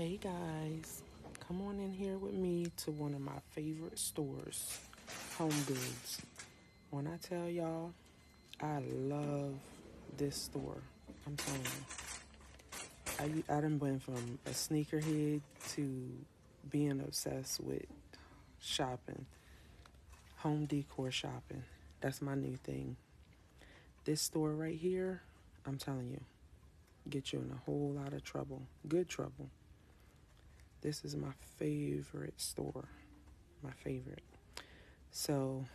Hey guys, come on in here with me to one of my favorite stores, Home Goods. When I tell y'all, I love this store. I'm telling you, I done went from a sneakerhead to being obsessed with shopping, home decor shopping. That's my new thing. This store right here, I'm telling you, get you in a whole lot of trouble, good trouble. This is my favorite store, my favorite. So,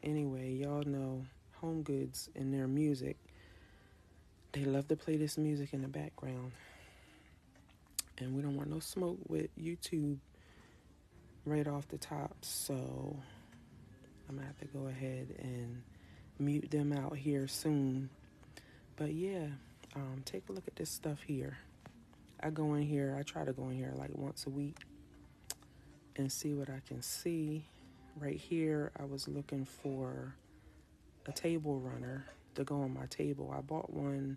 anyway, y'all know Home Goods and their music. They love to play this music in the background. And we don't want no smoke with YouTube right off the top. So, I'm going to have to go ahead and mute them out here soon. But yeah, take a look at this stuff here. I try to go in here like once a week and see what I can see. Right here, I was looking for a table runner to go on my table. I bought one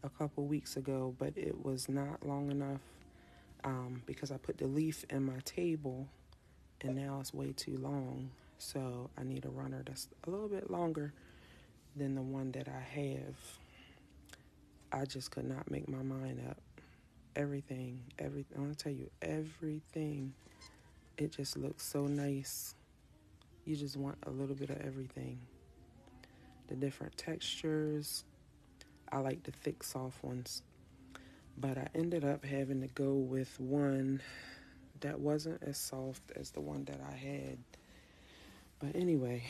a couple weeks ago, but it was not long enough because I put the leaf in my table and now it's way too long. So I need a runner that's a little bit longer than the one that I have. I just could not make my mind up. Everything, I want to tell you, everything. It just looks so nice. You just want a little bit of everything. The different textures. I like the thick, soft ones. But I ended up having to go with one that wasn't as soft as the one that I had. But anyway,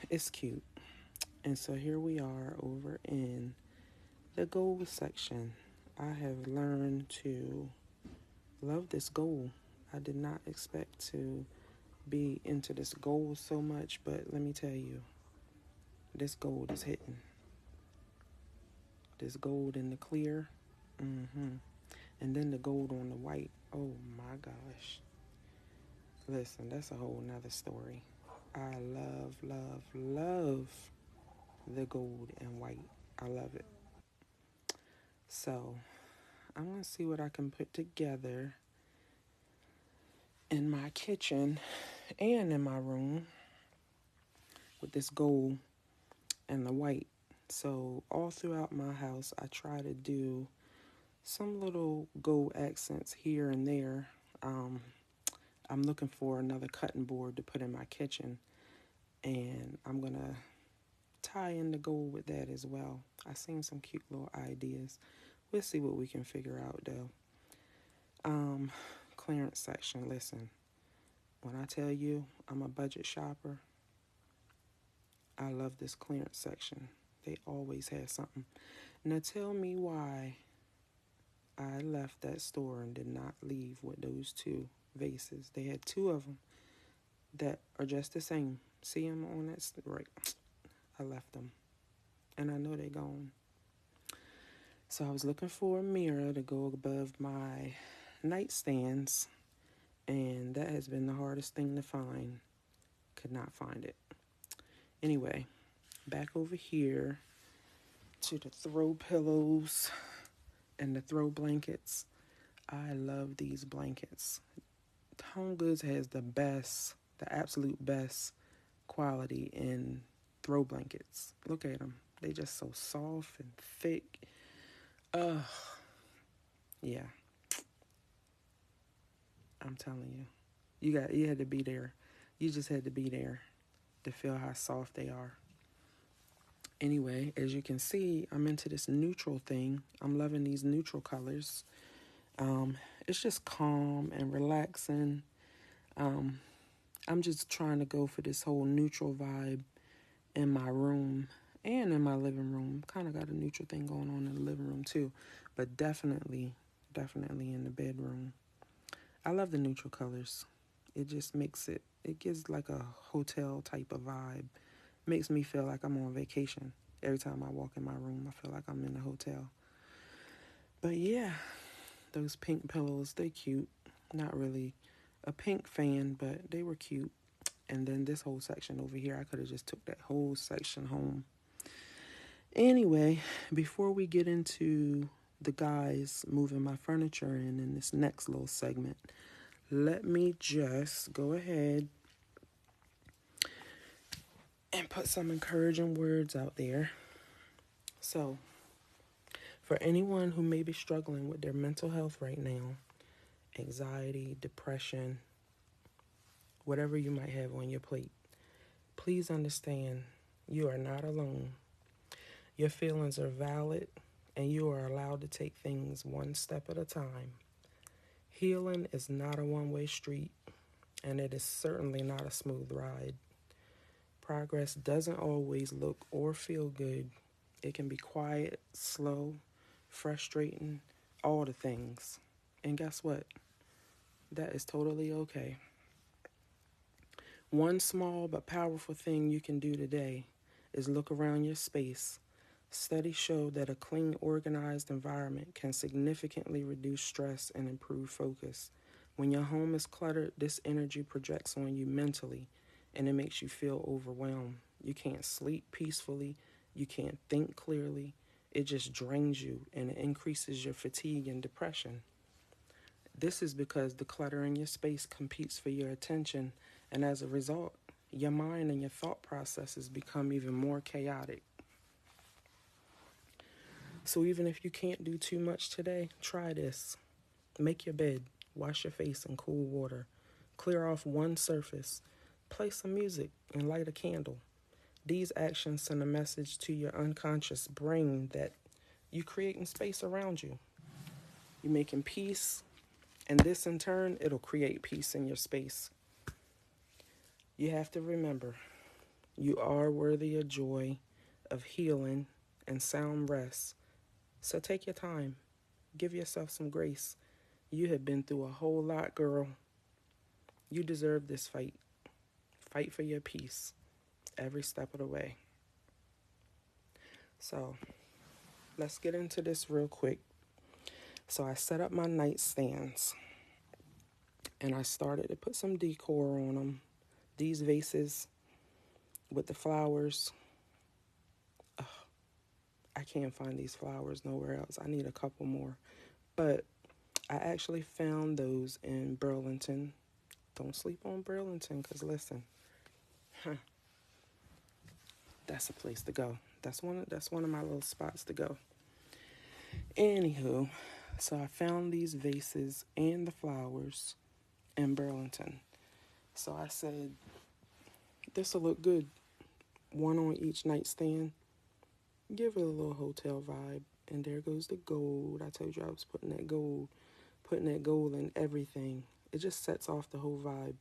it's cute. And so here we are over in the gold section. I have learned to love this gold. I did not expect to be into this gold so much, but let me tell you, this gold is hitting. This gold in the clear. And then the gold on the white. Oh my gosh. Listen, that's a whole nother story. I love the gold and white. I love it. So, I'm going to see what I can put together in my kitchen and in my room with this gold and the white. So, all throughout my house, I try to do some little gold accents here and there. I'm looking for another cutting board to put in my kitchen, and I'm going to tie in the gold with that as well. I seen some cute little ideas. We'll see what we can figure out though. Clearance section. Listen, when I tell you I'm a budget shopper, I love this clearance section. They always have something. Now tell me why I left that store and did not leave with those two vases. They had two of them that are just the same. See them on that? Right. I left them. And I know they're gone. So I was looking for a mirror to go above my nightstands, and that has been the hardest thing to find. Could not find it. Anyway, back over here to the throw pillows and the throw blankets. I love these blankets. Home Goods has the absolute best quality in throw blankets. Look at them. They just so soft and thick. Yeah. I'm telling you. You had to be there. You just had to be there to feel how soft they are. Anyway, as you can see, I'm into this neutral thing. I'm loving these neutral colors. It's just calm and relaxing. I'm just trying to go for this whole neutral vibe in my room and in my living room. Kind of got a neutral thing going on in the living room too, but definitely in the bedroom. I love the neutral colors. It just it gives like a hotel type of vibe. Makes me feel like I'm on vacation. Every time I walk in my room, I feel like I'm in a hotel. But yeah, those pink pillows, they cute. Not really a pink fan, but they were cute. And then this whole section over here, I could have just took that whole section home. Anyway, before we get into the guys moving my furniture in this next little segment, let me just go ahead and put some encouraging words out there. So, for anyone who may be struggling with their mental health right now, anxiety, depression, whatever you might have on your plate, please understand you are not alone. Your feelings are valid, and you are allowed to take things one step at a time. Healing is not a one-way street, and it is certainly not a smooth ride. Progress doesn't always look or feel good. It can be quiet, slow, frustrating, all the things. And guess what? That is totally okay. One small but powerful thing you can do today is look around your space. Studies show that a clean, organized environment can significantly reduce stress and improve focus. When your home is cluttered, this energy projects on you mentally, and it makes you feel overwhelmed. You can't sleep peacefully. You can't think clearly. It just drains you, and it increases your fatigue and depression. This is because the clutter in your space competes for your attention, and as a result, your mind and your thought processes become even more chaotic. So even if you can't do too much today, try this. Make your bed, wash your face in cool water, clear off one surface, play some music, and light a candle. These actions send a message to your unconscious brain that you're creating space around you. You're making peace, and this in turn, it'll create peace in your space. You have to remember, you are worthy of joy, of healing, and sound rest. So take your time. Give yourself some grace. You have been through a whole lot, girl. You deserve this fight. Fight for your peace every step of the way. So let's get into this real quick. So I set up my nightstands, and I started to put some decor on them. These vases with the flowers. I can't find these flowers nowhere else. I need a couple more. But I actually found those in Burlington. Don't sleep on Burlington, because listen, that's a place to go. That's one of my little spots to go. Anywho, so I found these vases and the flowers in Burlington. So I said, this will look good. One on each nightstand. Give it a little hotel vibe. And there goes the gold. I told you I was putting that gold in everything. It just sets off the whole vibe.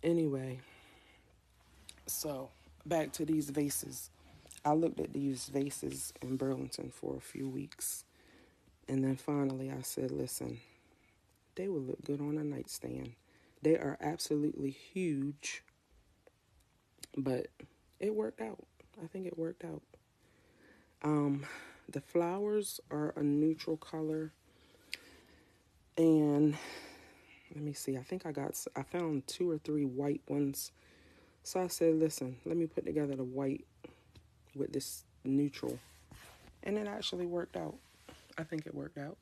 Anyway, so back to these vases. I looked at these vases in Burlington for a few weeks. And then finally I said, listen, they would look good on a nightstand. They are absolutely huge. But it worked out. I think it worked out. The flowers are a neutral color. And let me see. I found 2 or 3 white ones. So I said, listen, let me put together the white with this neutral. And it actually worked out. I think it worked out.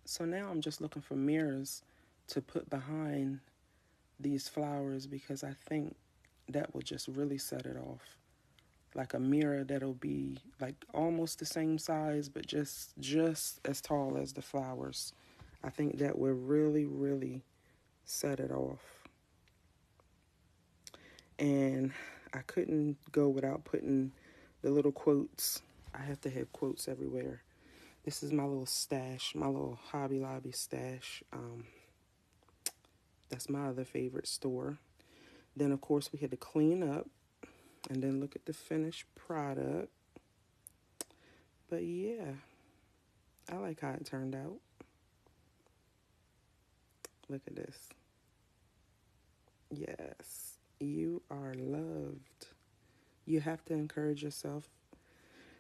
So now I'm just looking for mirrors to put behind these flowers, because I think that will just really set it off. Like a mirror that'll be like almost the same size, but just as tall as the flowers. I think that will really, really set it off. And I couldn't go without putting the little quotes. I have to have quotes everywhere. This is my little stash, my little Hobby Lobby stash. That's my other favorite store. Then, of course, we had to clean up and then look at the finished product. But yeah, I like how it turned out. Look at this. Yes, you are loved. You have to encourage yourself.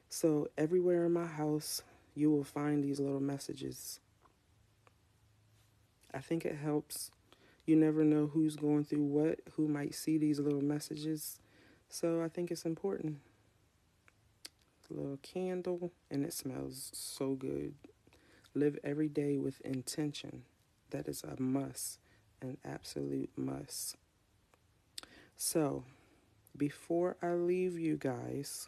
So everywhere in my house, you will find these little messages. I think it helps. You never know who's going through what, who might see these little messages. So I think it's important. little candle, and it smells so good. Live every day with intention. That is a must, an absolute must. So, before I leave you guys,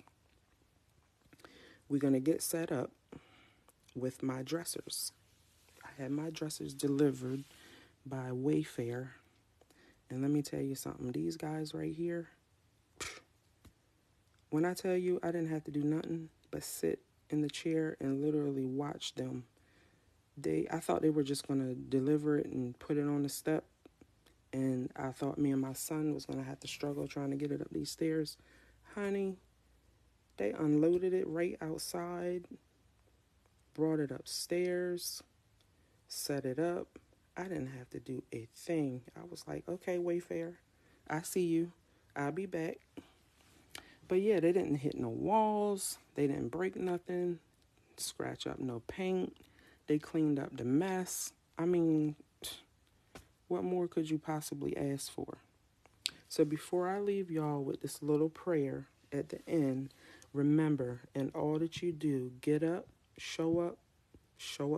we're going to get set up with my dressers. I had my dressers delivered by Wayfair. And let me tell you something. These guys right here, when I tell you I didn't have to do nothing but sit in the chair and literally watch them. I thought they were just going to deliver it and put it on the step. And I thought me and my son was going to have to struggle trying to get it up these stairs. Honey, they unloaded it right outside, brought it upstairs, set it up. I didn't have to do a thing. I was like, okay, Wayfair, I see you. I'll be back. But yeah, they didn't hit no walls. They didn't break nothing, scratch up no paint. They cleaned up the mess. I mean, what more could you possibly ask for? So before I leave y'all with this little prayer at the end, remember, in all that you do, get up, show up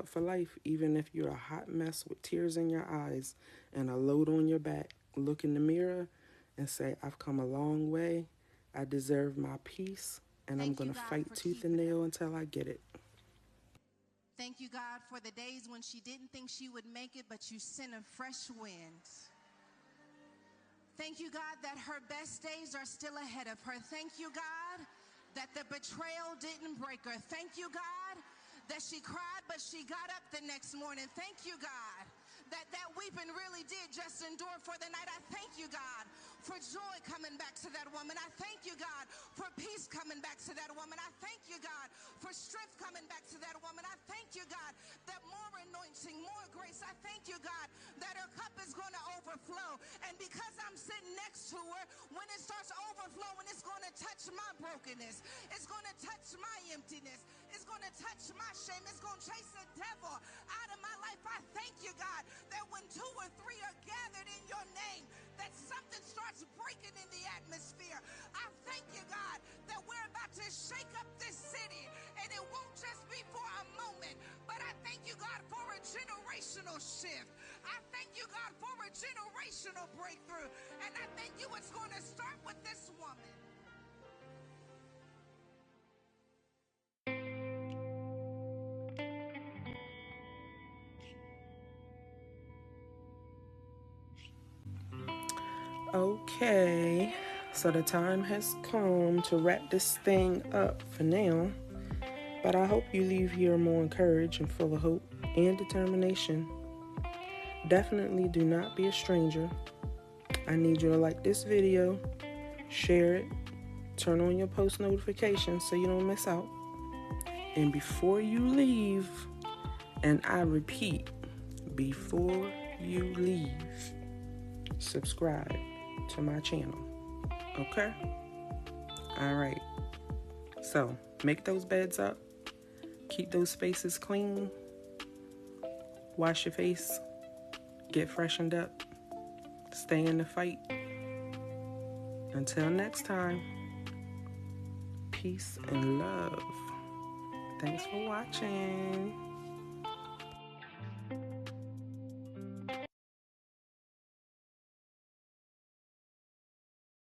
for life. Even if you're a hot mess with tears in your eyes and a load on your back, look in the mirror and say, I've come a long way. I deserve my peace, and I'm going to fight tooth and nail until I get it. Thank you, God, for the days when she didn't think she would make it, but you sent a fresh wind. Thank you, God, that her best days are still ahead of her. Thank you, God, that the betrayal didn't break her. Thank you, God, that she cried, but she got up the next morning. Thank you, God, that weeping really did just endure for the night. I thank you, God, for joy coming back to that woman. I thank you, God, for peace coming back to that woman. I thank you, God, for strength coming back to that woman. I thank you, God, that more anointing, more grace. I thank you, God, that her cup is going to overflow. And because I'm sitting next to her, when it starts overflowing, it's going to touch my brokenness. It's going to touch my emptiness. It's going to touch my shame. It's going to chase the devil out of my life. I thank you, God, that when 2 or 3 are gathered in your name, that something starts breaking in the atmosphere. I thank you, God, that we're about to shake up this city, and it won't just be for a moment, but I thank you, God, for a generational shift. I thank you, God, for a generational breakthrough, and I thank you it's going to start with this woman. Okay, so the time has come to wrap this thing up for now. But I hope you leave here more encouraged and full of hope and determination. Definitely do not be a stranger. I need you to like this video, share it, turn on your post notifications so you don't miss out. And before you leave, and I repeat, before you leave, subscribe to my channel. Okay? All right. So, make those beds up. Keep those spaces clean. Wash your face. Get freshened up. Stay in the fight. Until next time, peace and love. Thanks for watching.